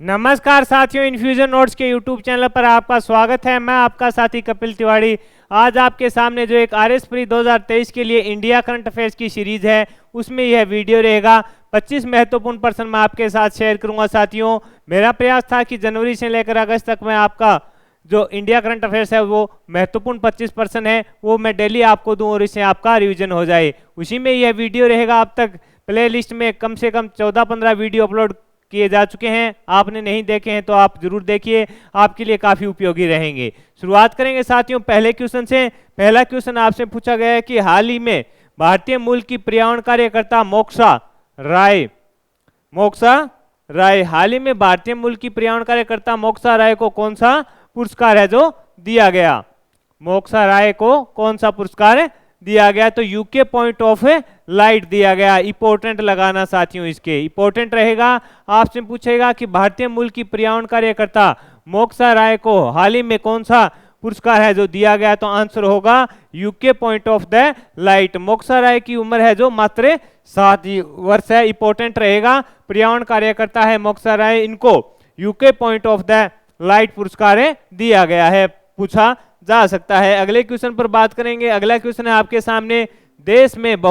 नमस्कार साथियों, infusion notes के यूट्यूब चैनल पर आपका स्वागत है। मैं आपका साथी कपिल तिवारी। आज आपके सामने जो एक आरएस प्री 2023 के लिए इंडिया करंट अफेयर्स की सीरीज है, उसमें यह वीडियो रहेगा। 25 महत्वपूर्ण प्रश्न मैं आपके साथ शेयर करूंगा। साथियों, मेरा प्रयास था कि जनवरी से लेकर अगस्त तक मैं आपका जो इंडिया करंट अफेयर्स है वो महत्वपूर्ण 25 प्रश्न है वो मैं डेली आपको दूं और इससे आपका रिवीजन हो जाए। उसी में यह वीडियो रहेगा। अब तक प्ले लिस्ट में कम से कम 14-15 वीडियो अपलोड किए जा चुके हैं। आपने नहीं देखे हैं तो आप जरूर देखिए, आपके लिए काफी उपयोगी रहेंगे। शुरुआत करेंगे साथियों पहले क्वेश्चन से। पहला क्वेश्चन आपसे पूछा गया है कि हाल ही में भारतीय मूल की पर्यावरण कार्यकर्ता मोक्सा राय हाल ही में भारतीय मूल की पर्यावरण कार्यकर्ता मोक्सा राय को कौन सा पुरस्कार है जो दिया गया? मोक्सा राय को कौन सा पुरस्कार दिया गया? तो यूके पॉइंट ऑफ लाइट दिया गया। इंपॉर्टेंट लगाना साथियों, इसके इंपॉर्टेंट रहेगा। आपसे पूछेगा कि भारतीय मूल की पर्यावरण कार्यकर्ता मोक्सा राय को हाल ही में कौन सा पुरस्कार है जो दिया गया? तो आंसर होगा UK point of the light. Moksha Rai की उम्र है जो मात्र 7 वर्ष है। इंपॉर्टेंट रहेगा, पर्यावरण कार्यकर्ता है मोक्सा राय, इनको UK point of the light पुरस्कार दिया गया है, पूछा जा सकता है। अगले क्वेश्चन पर बात करेंगे। अगला क्वेश्चन है आपके सामने, देश में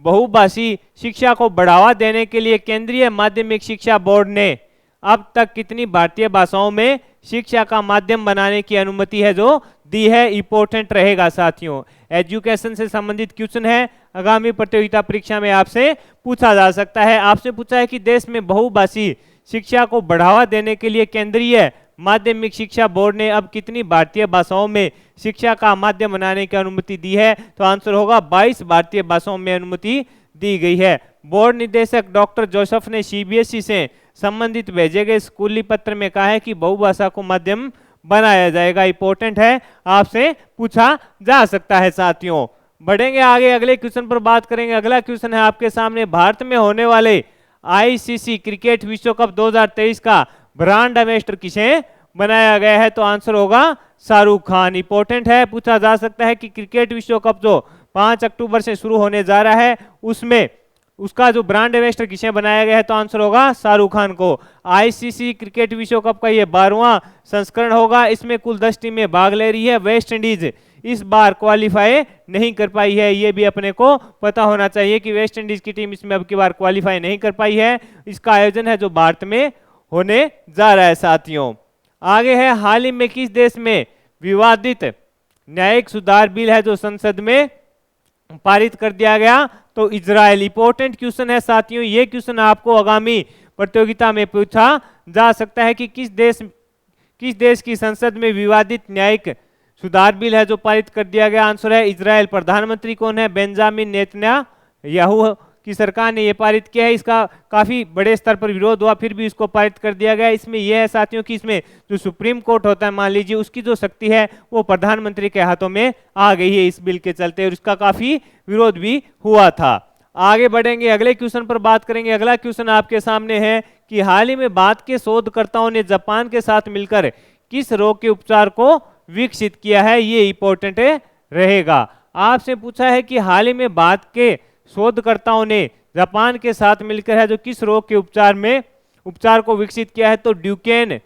बहुभाषी शिक्षा को बढ़ावा देने के लिए केंद्रीय माध्यमिक शिक्षा बोर्ड ने अब तक कितनी भारतीय भाषाओं में शिक्षा का माध्यम बनाने की अनुमति है जो दी है? इंपॉर्टेंट रहेगा साथियों, एजुकेशन से संबंधित क्वेश्चन है, आगामी प्रतियोगिता परीक्षा में आपसे पूछा जा सकता है। आपसे पूछा है कि देश में बहुभाषी शिक्षा को बढ़ावा देने के लिए केंद्रीय माध्यमिक शिक्षा बोर्ड ने अब कितनी भारतीय भाषाओं में शिक्षा का माध्यम बनाने की अनुमति दी है? तो आंसर होगा 22 भारतीय भाषाओं में अनुमति दी गई है। बोर्ड निदेशक डॉक्टर जोसेफ ने सीबीएसई से संबंधित भेजे गए स्कूली पत्र में कहा है कि बहुभाषा को माध्यम बनाया जाएगा। इंपॉर्टेंट है, आपसे पूछा जा सकता है। साथियों, बढ़ेंगे आगे, अगले क्वेश्चन पर बात करेंगे। अगला क्वेश्चन है आपके सामने, भारत में होने वाले आईसीसी क्रिकेट विश्व कप 2023 का ब्रांड एम्बेसडर किसे बनाया गया है? तो आंसर होगा शाहरुख खान। इंपॉर्टेंट है, पूछा जा सकता है कि क्रिकेट विश्व कप जो 5 अक्टूबर से शुरू होने जा रहा है उसमें उसका जो ब्रांड एम्बेसडर किसे बनाया गया है? तो आंसर होगा शाहरुख खान को। आईसीसी क्रिकेट विश्व कप का ये 12वां संस्करण होगा। इसमें कुल 10 टीमें भाग ले रही है। वेस्ट इंडीज इस बार क्वालिफाई नहीं कर पाई है, ये भी अपने को पता होना चाहिए कि वेस्ट इंडीज की टीम इसमें अब की बार क्वालिफाई नहीं कर पाई है। इसका आयोजन है जो भारत में होने जा रहा है। साथियों, आगे है, हाल ही में किस देश में विवादित न्यायिक सुधार बिल है जो संसद में पारित कर दिया गया? तो इजराइल। इंपॉर्टेंट क्वेश्चन है साथियों, ये क्वेश्चन आपको आगामी प्रतियोगिता में पूछा जा सकता है कि किस देश की संसद में विवादित न्यायिक सुधार बिल है जो पारित कर दिया गया? आंसर है इजराइल। प्रधानमंत्री कौन है? बेंजामिन नेतन्याहू की सरकार ने यह पारित किया है। इसका काफी बड़े स्तर पर विरोध हुआ, फिर भी इसको पारित कर दिया गया। इसमें यह है साथियों कि इसमें जो सुप्रीम कोर्ट होता है, मान लीजिए, उसकी जो शक्ति है वो प्रधानमंत्री के हाथों में आ गई है इस बिल के चलते, और इसका काफी विरोध भी हुआ था। आगे बढ़ेंगे, अगले क्वेश्चन पर बात करेंगे। अगला क्वेश्चन आपके सामने है कि हाल ही में भारत के शोधकर्ताओं ने जापान के साथ मिलकर किस रोग के उपचार को विकसित किया है? ये इंपॉर्टेंट रहेगा। आपसे पूछा है कि हाल ही में भारत के शोधकर्ताओं ने जापान के साथ मिलकर है जो किस रोग के उपचार को विकसित किया है? तो ड्यूकेन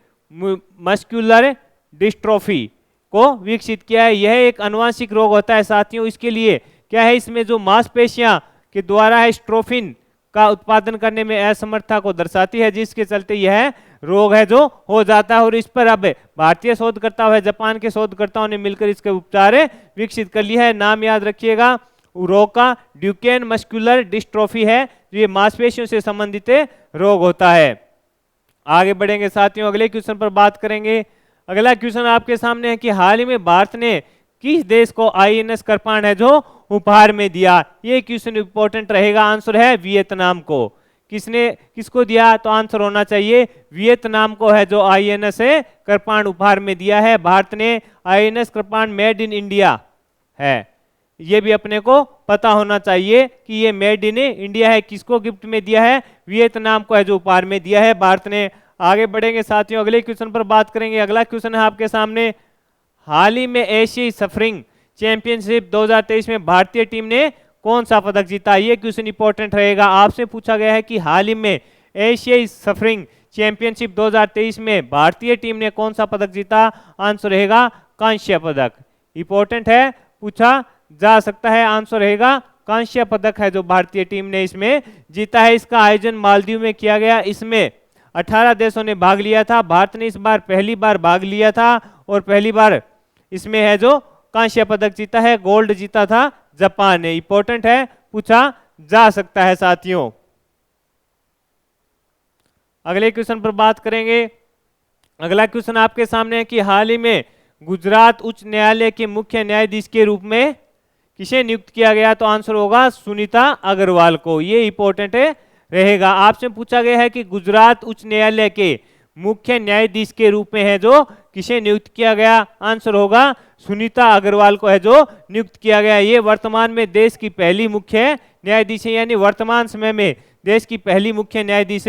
मस्कुलर डिस्ट्रोफी को विकसित किया है। यह एक आनुवंशिक रोग होता है साथियों। इसके लिए क्या है, इसमें जो मांसपेशियां के द्वारा है स्ट्रोफिन का उत्पादन करने में असमर्थता को दर्शाती है, जिसके चलते यह रोग है जो हो जाता है। और इस पर अब भारतीय शोधकर्ता है, जापान के शोधकर्ताओं ने मिलकर इसके उपचार विकसित कर लिया है। नाम याद रखिएगा, रोग का ड्यूकेन मस्कुलर डिस्ट्रोफी है, जो ये मांसपेशियों से संबंधित रोग होता है। आगे बढ़ेंगे साथियों, अगले क्वेश्चन पर बात करेंगे। अगला क्वेश्चन आपके सामने है कि हाल ही में भारत ने किस देश को आईएनएस कृपाण है जो उपहार में दिया? ये क्वेश्चन इंपॉर्टेंट रहेगा। आंसर है वियतनाम को। किसको दिया? तो आंसर होना चाहिए वियतनाम को है जो आईएनएस कृपाण उपहार में दिया है। भारत ने आईएनएस कृपाण मेड इन इंडिया है, ये भी अपने को पता होना चाहिए कि ये मेड इन इंडिया है। किसको गिफ्ट में दिया है? वियतनाम को है जो उपहार में दिया है भारत ने। आगे बढ़ेंगे साथियों, अगले क्वेश्चन पर बात करेंगे। अगला क्वेश्चन है आपके सामने, हाल ही में एशियाई सफरिंग चैंपियनशिप 2023 में भारतीय टीम ने कौन सा पदक जीता? ये क्वेश्चन इंपॉर्टेंट रहेगा। आपसे पूछा गया है कि हाल ही में एशियाई सफरिंग चैंपियनशिप 2023 में भारतीय टीम ने कौन सा पदक जीता? आंसर रहेगा कांस्य पदक। इंपॉर्टेंट है, पूछा जा सकता है। आंसर रहेगा कांस्य पदक है जो भारतीय टीम ने इसमें जीता है। इसका आयोजन मालदीव में किया गया। इसमें 18 देशों ने भाग लिया था। भारत ने इस बार पहली बार भाग लिया था और पहली बार इसमें है जो कांस्य पदक जीता है। गोल्ड जीता था जापान ने। इंपॉर्टेंट है, पूछा जा सकता है साथियों। अगले क्वेश्चन पर बात करेंगे। अगला क्वेश्चन आपके सामने है कि हाल ही में गुजरात उच्च न्यायालय के मुख्य न्यायाधीश के रूप में किसे नियुक्त किया गया? तो आंसर होगा सुनीता अग्रवाल को। ये इंपॉर्टेंट रहेगा। आपसे पूछा गया है कि गुजरात उच्च न्यायालय के मुख्य न्यायाधीश के रूप में है जो किसे नियुक्त किया गया? आंसर होगा सुनीता अग्रवाल को है जो नियुक्त किया गया। ये वर्तमान में देश की पहली मुख्य न्यायाधीश है, यानी वर्तमान समय में देश की पहली मुख्य न्यायाधीश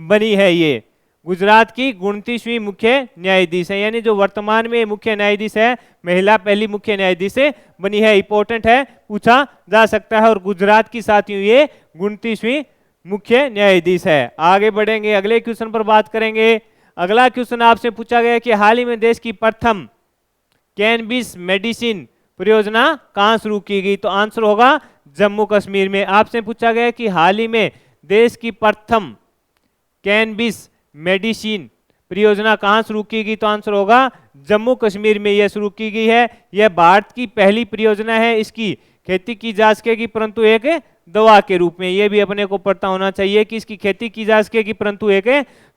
बनी है। ये गुजरात की 29वीं मुख्य न्यायाधीश है, यानी जो वर्तमान में मुख्य न्यायाधीश है, महिला पहली मुख्य न्यायाधीश बनी है। इंपॉर्टेंट है, पूछा जा सकता है। और गुजरात की साथियों ये 29वीं मुख्य न्यायाधीश है। आगे बढ़ेंगे, अगले क्वेश्चन पर बात करेंगे। अगला क्वेश्चन आपसे पूछा गया कि हाल ही में देश की प्रथम कैनबिस मेडिसिन परियोजना कहां शुरू की गई? तो आंसर होगा जम्मू कश्मीर में। आपसे पूछा गया कि हाल ही में देश की प्रथम कैनबिस मेडिसिन परियोजना कहां शुरू की गई? तो आंसर होगा जम्मू कश्मीर में यह शुरू की गई है। यह भारत की पहली परियोजना है। इसकी खेती की जा सकेगी परंतु एक दवा के रूप में। यह भी अपने को पता होना चाहिए कि इसकी खेती की जा सकेगी परंतु एक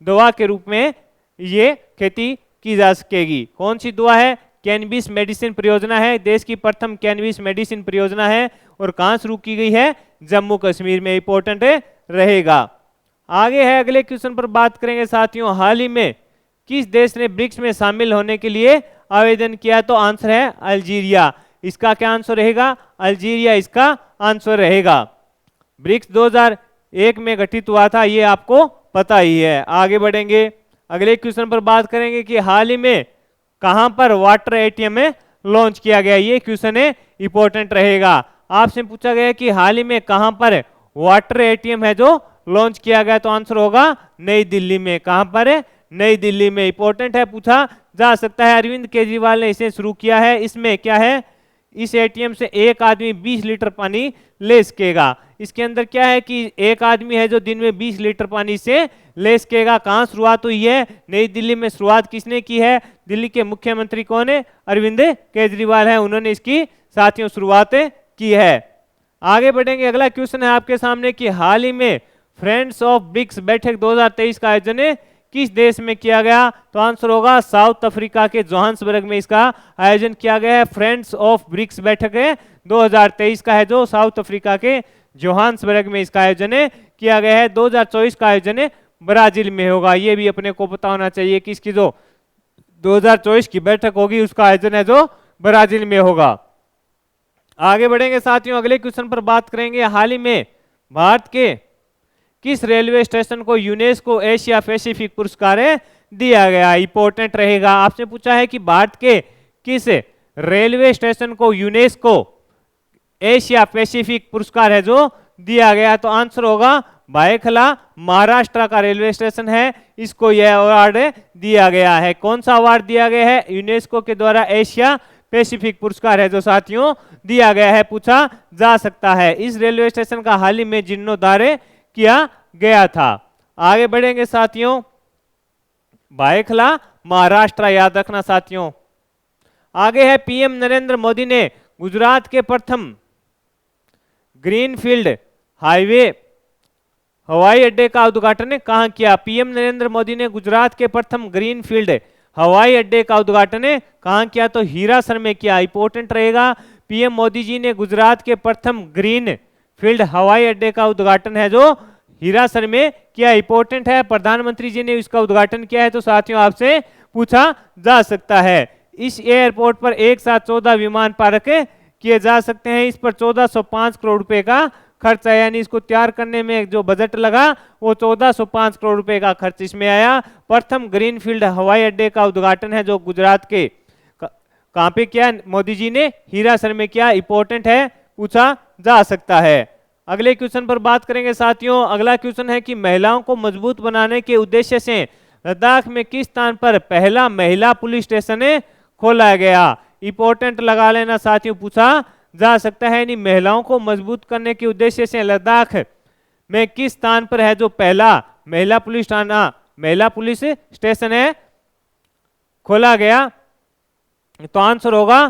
दवा के रूप में ये खेती की जा सकेगी। कौन सी दवा है? कैनबिस मेडिसिन परियोजना है। देश की प्रथम कैनबिस मेडिसिन परियोजना है और कहां शुरू की गई है? जम्मू कश्मीर में। इंपॉर्टेंट रहेगा। आगे है, अगले क्वेश्चन पर बात करेंगे साथियों। हाल ही में किस देश ने ब्रिक्स में शामिल होने के लिए आवेदन किया? तो आंसर है अल्जीरिया। इसका क्या आंसर रहेगा? अल्जीरिया इसका आंसर रहेगा। ब्रिक्स 2001 में गठित हुआ था, ये आपको पता ही है। आगे बढ़ेंगे, अगले क्वेश्चन पर बात करेंगे कि हाल ही में कहां पर वाटर एटीएम में लॉन्च किया गया? ये क्वेश्चन है, इंपॉर्टेंट रहेगा। आपसे पूछा गया कि हाल ही में कहां पर वाटर एटीएम है जो लॉन्च किया गया? तो आंसर होगा नई दिल्ली में। कहां पर है? नई दिल्ली में। इंपॉर्टेंट है, पूछा जा सकता है। अरविंद केजरीवाल ने इसे शुरू किया है। इसमें क्या है? इस एटीएम से एक आदमी 20 लीटर पानी ले सकेगा। इसके अंदर क्या है कि एक आदमी है जो दिन में 20 लीटर पानी से ले सकेगा। कहां शुरुआत हुई है? नई दिल्ली में। शुरुआत किसने की है? दिल्ली के मुख्यमंत्री कौन है? अरविंद केजरीवाल है, उन्होंने इसकी साथियों शुरुआत की है। आगे बढ़ेंगे, अगला क्वेश्चन है आपके सामने कि हाल ही में फ्रेंड्स ऑफ ब्रिक्स बैठक 2023 का आयोजन किस देश में किया गया? तो आंसर होगा साउथ अफ्रीका के जोहान्सबर्ग में इसका आयोजन किया गया है। फ्रेंड्स ऑफ ब्रिक्स बैठक 2023 का है जो साउथ अफ्रीका के जोहान्सबर्ग में इसका आयोजन किया गया है। 2024 का आयोजन ब्राजील में होगा। ये भी अपने को पता होना चाहिए कि इसकी जो 2024 की बैठक होगी उसका आयोजन है जो ब्राजील में होगा। आगे बढ़ेंगे साथियों, अगले क्वेश्चन पर बात करेंगे। हाल ही में भारत के किस रेलवे स्टेशन को यूनेस्को एशिया पैसिफिक पुरस्कार दिया गया? इंपॉर्टेंट रहेगा। आपसे पूछा है कि भारत के किस रेलवे स्टेशन को यूनेस्को एशिया पैसिफिक पुरस्कार है जो दिया गया? तो आंसर होगा भायखला, महाराष्ट्र का रेलवे स्टेशन है, इसको यह अवार्ड दिया गया है। कौन सा अवार्ड दिया गया है? यूनेस्को के द्वारा एशिया पैसिफिक पुरस्कार है जो साथियों दिया गया है। पूछा जा सकता है। इस रेलवे स्टेशन का हाल ही में जीर्णोद्धार किया गया था। आगे बढ़ेंगे साथियों, भायखला महाराष्ट्र याद रखना साथियों। आगे है, पीएम नरेंद्र मोदी ने गुजरात के प्रथम ग्रीनफील्ड हाईवे हवाई अड्डे का उद्घाटन कहां किया? पीएम नरेंद्र मोदी ने गुजरात के प्रथम ग्रीनफील्ड हवाई अड्डे का उद्घाटन कहां किया? तो हीरासर में किया। इंपॉर्टेंट रहेगा, पीएम मोदी जी ने गुजरात के प्रथम ग्रीन फील्ड हवाई अड्डे का उद्घाटन है जो हीरासर में किया। इंपॉर्टेंट है, प्रधानमंत्री जी ने इसका उद्घाटन किया है। तो साथियों आपसे पूछा जा सकता है। इस एयरपोर्ट पर एक साथ 14 विमान पार्क किए जा सकते हैं। इस पर 1405 करोड़ रुपए का खर्च है, यानी इसको तैयार करने में जो बजट लगा वो 1405 करोड़ रुपए का खर्च इसमें आया। प्रथम ग्रीनफील्ड हवाई अड्डे का उद्घाटन है जो गुजरात के कहां पे किया? मोदी जी ने हीरासर में किया। इंपॉर्टेंट है, पूछा जा सकता है। अगले क्वेश्चन पर बात करेंगे साथियों। अगला क्वेश्चन है कि महिलाओं को मजबूत बनाने के उद्देश्य से लद्दाख में किस स्थान पर पहला महिला पुलिस स्टेशन खोला गया? इंपॉर्टेंट लगा लेना साथियों, पूछा जा सकता है। नहीं, महिलाओं को मजबूत करने के उद्देश्य से लद्दाख में किस स्थान पर है जो पहला महिला पुलिस थाना, महिला पुलिस स्टेशन खोला गया? तो आंसर होगा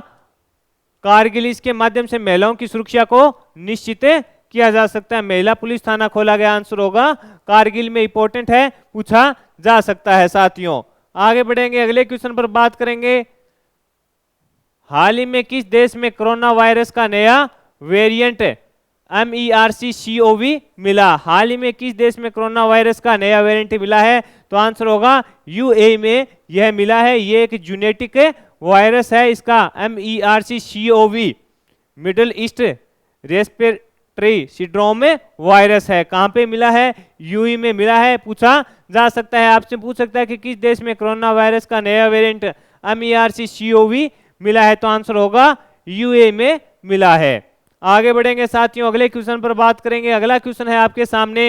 कारगिल। इसके माध्यम से महिलाओं की सुरक्षा को निश्चित किया जा सकता है। महिला पुलिस थाना खोला गया, आंसर होगा कारगिल में। इंपॉर्टेंट है, पूछा जा सकता है साथियों। आगे बढ़ेंगे, अगले क्वेश्चन पर बात करेंगे। हाल ही में किस देश में कोरोना वायरस का नया वेरिएंट MERS-CoV मिला? हाल ही में किस देश में कोरोना वायरस का नया वेरिएंट मिला है? तो आंसर होगा UAE में यह मिला है। यह एक जेनेटिक वायरस है, इसका MERS-CoV middle east respiratory syndrome virus है। कहां पे मिला है? UAE में मिला है। पूछा जा सकता है, आपसे पूछ सकता है कि किस देश में कोरोना वायरस का नया वेरिएंट MERS-CoV मिला है? तो आंसर होगा UAE में मिला है। आगे बढ़ेंगे साथियों, अगले क्वेश्चन पर बात करेंगे। अगला क्वेश्चन है आपके सामने,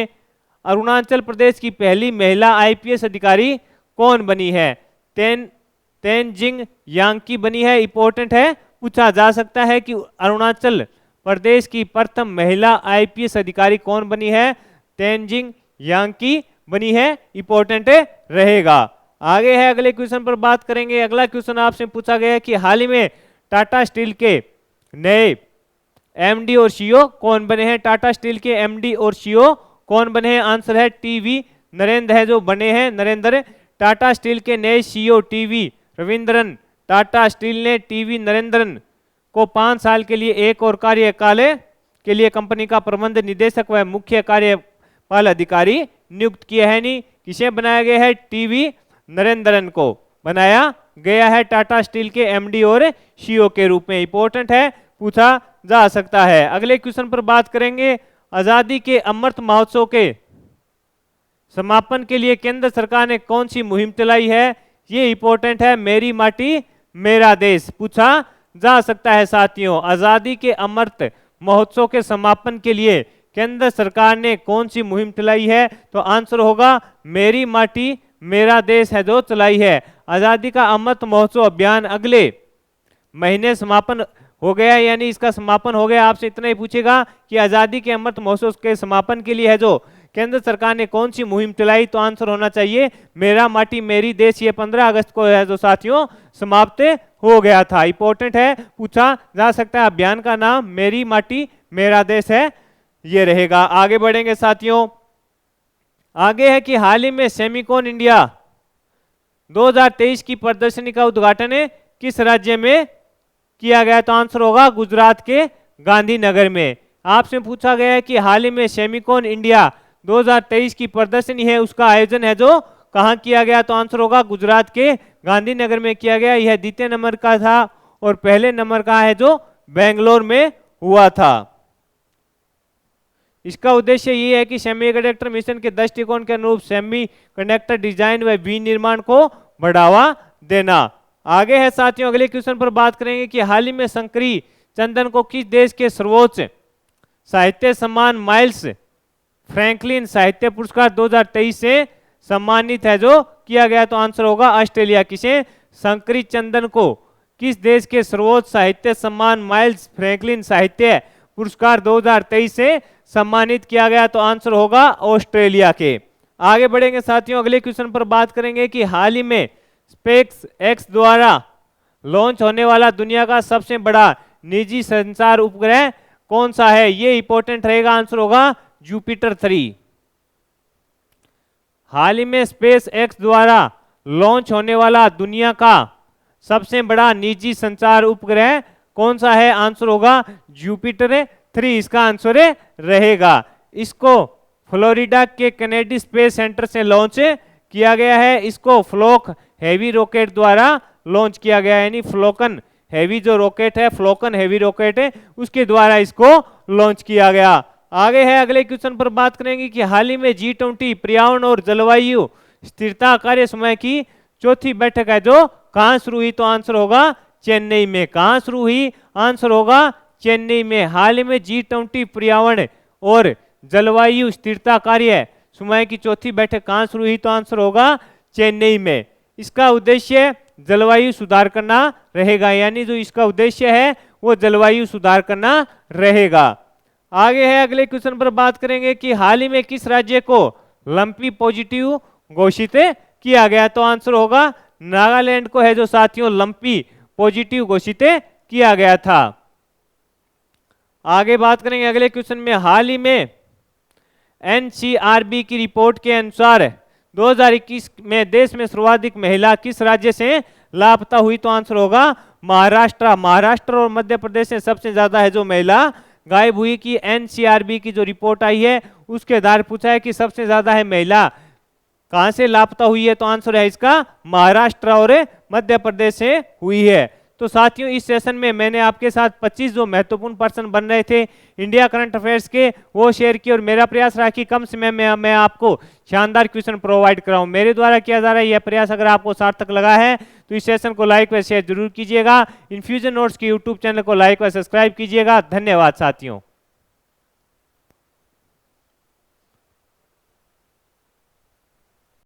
अरुणाचल प्रदेश की पहली महिला IPS अधिकारी कौन बनी है? तेनजिंग यांकी बनी है। इंपॉर्टेंट है, पूछा जा सकता है कि अरुणाचल प्रदेश की प्रथम महिला IPS अधिकारी कौन बनी है? तेनजिंग यांकी बनी है। इंपॉर्टेंट रहेगा। आगे है, अगले क्वेश्चन पर बात करेंगे। अगला क्वेश्चन आपसे पूछा गया है कि हाल ही में टाटा स्टील के नए MD और CEO कौन बने हैं? टाटा स्टील के MD और CEO कौन बने हैं? आंसर है TV नरेंद्र है जो बने हैं, नरेंद्र। टाटा स्टील के नए CEO TV Raveendran. Tata steel ने TV नरेंद्रन को 5 साल के लिए एक और कार्यकाल के लिए कंपनी का प्रबंध निदेशक व मुख्य कार्यपाल अधिकारी नियुक्त किया है। नहीं, किसे बनाया गया है? TV नरेंद्रन को बनाया गया है टाटा स्टील के MD और CEO के रूप में। इंपॉर्टेंट है, पूछा जा सकता है। अगले क्वेश्चन पर बात करेंगे। आजादी के अमृत महोत्सव के समापन के लिए केंद्र सरकार ने कौन सी मुहिम चलाई है? ये इंपॉर्टेंट है, मेरी माटी मेरा देश। पूछा जा सकता है साथियों, आजादी के अमृत महोत्सव के समापन के लिए केंद्र सरकार ने कौन सी मुहिम चलाई है? तो आंसर होगा मेरी माटी मेरा देश है जो चलाई है। आजादी का अमृत महोत्सव अभियान अगले महीने समापन हो गया, यानी इसका समापन हो गया। आपसे इतना ही पूछेगा कि आजादी के अमृत महोत्सव के समापन के लिए है जो केंद्र सरकार ने कौन सी मुहिम चलाई? तो आंसर होना चाहिए मेरा माटी मेरी देश। ये 15 अगस्त को है जो साथियों समाप्त हो गया था। इंपॉर्टेंट है, पूछा जा सकता है। अभियान का नाम मेरी माटी मेरा देश है, ये रहेगा। आगे बढ़ेंगे साथियों, आगे है कि हाल ही में सेमिकॉन इंडिया 2023 की प्रदर्शनी का उद्घाटन किस राज्य में किया गया? तो आंसर होगा गुजरात के गांधीनगर में। आपसे पूछा गया है कि हाल ही में सेमिकॉन इंडिया 2023 की प्रदर्शनी है, उसका आयोजन है जो कहां किया गया? तो आंसर होगा गुजरात के गांधीनगर में किया गया। यह द्वितीय नंबर का था और पहले नंबर का है जो बेंगलोर में हुआ था। इसका उद्देश्य ये है कि सेमीकंडक्टर मिशन के दृष्टिकोण के अनुरूप सेमीकंडक्टर डिजाइन व विनिर्माण को बढ़ावा देना। आगे है साथियों, अगले क्वेश्चन पर बात करेंगे कि हाल ही में शंकरी चंदन को किस देश के सर्वोच्च साहित्य सम्मान माइल्स फ्रैंकलिन साहित्य पुरस्कार 2023 से सम्मानित है जो किया गया? तो आंसर होगा ऑस्ट्रेलिया। किसे? शंकरी चंदन को किस देश के सर्वोच्च साहित्य सम्मान माइल्स फ्रैंकलिन साहित्य पुरस्कार 2023 से सम्मानित किया गया? तो आंसर होगा ऑस्ट्रेलिया के। आगे बढ़ेंगे साथियों, अगले क्वेश्चन पर बात करेंगे कि हाल ही में स्पेस एक्स द्वारा लॉन्च होने वाला दुनिया का सबसे बड़ा निजी संचार उपग्रह कौन सा है? ये इंपॉर्टेंट रहेगा, आंसर होगा जुपिटर 3। हाल ही में स्पेस एक्स द्वारा लॉन्च होने वाला दुनिया का सबसे बड़ा निजी संचार उपग्रह कौन सा है? आंसर होगा जुपिटर 3, इसका आंसर रहेगा। इसको फ्लोरिडा के कैनेडी स्पेस सेंटर से लॉन्च किया गया है। इसको फ्लोक हेवी रॉकेट द्वारा लॉन्च किया गया है, यानी फ्लोकन हेवी जो रॉकेट है, फ्लोकन हेवी रॉकेट है, उसके द्वारा इसको लॉन्च किया गया। आगे है, अगले क्वेश्चन पर बात करेंगे कि हाल ही में G20 पर्यावरण और जलवायु स्थिरता कार्य समूह की चौथी बैठक है जो कहां शुरू हुई? तो आंसर होगा चेन्नई में। कहां शुरू हुई? आंसर होगा चेन्नई में। हाल ही में G20 पर्यावरण और जलवायु स्थिरता कार्य समूह की चौथी बैठक कहाँ शुरू हुई, तो आंसर होगा चेन्नई में। इसका उद्देश्य जलवायु सुधार करना रहेगा, यानी जो इसका उद्देश्य है वो जलवायु सुधार करना रहेगा। आगे है अगले क्वेश्चन पर बात करेंगे कि हाल ही में किस राज्य को लंपी पॉजिटिव घोषित किया गया, तो आंसर होगा नागालैंड को है जो साथियों लंपी पॉजिटिव घोषित किया गया था। आगे बात करेंगे अगले क्वेश्चन में, हाल ही में एनसीआरबी की रिपोर्ट के अनुसार 2021 में देश में सर्वाधिक महिला किस राज्य से लापता हुई, तो आंसर होगा महाराष्ट्र। महाराष्ट्र और मध्य प्रदेश से सबसे ज्यादा है जो महिला गायब हुई की एनसीआरबी की जो रिपोर्ट आई है उसके आधार पूछा है कि सबसे ज्यादा है महिला कहां से लापता हुई है, तो आंसर है इसका महाराष्ट्र और मध्य प्रदेश से हुई है। तो साथियों इस सेशन में मैंने आपके साथ 25 जो महत्वपूर्ण प्रश्न बन रहे थे इंडिया करंट अफेयर्स के वो शेयर किए और मेरा प्रयास रहा कि कम समय में मैं आपको शानदार क्वेश्चन प्रोवाइड कराऊं। मेरे द्वारा किया जा रहा है यह प्रयास अगर आपको सार्थक लगा है तो इस सेशन को लाइक व शेयर जरूर कीजिएगा। इन्फ्यूजन नोट्स के यूट्यूब चैनल को लाइक व सब्सक्राइब कीजिएगा। धन्यवाद साथियों।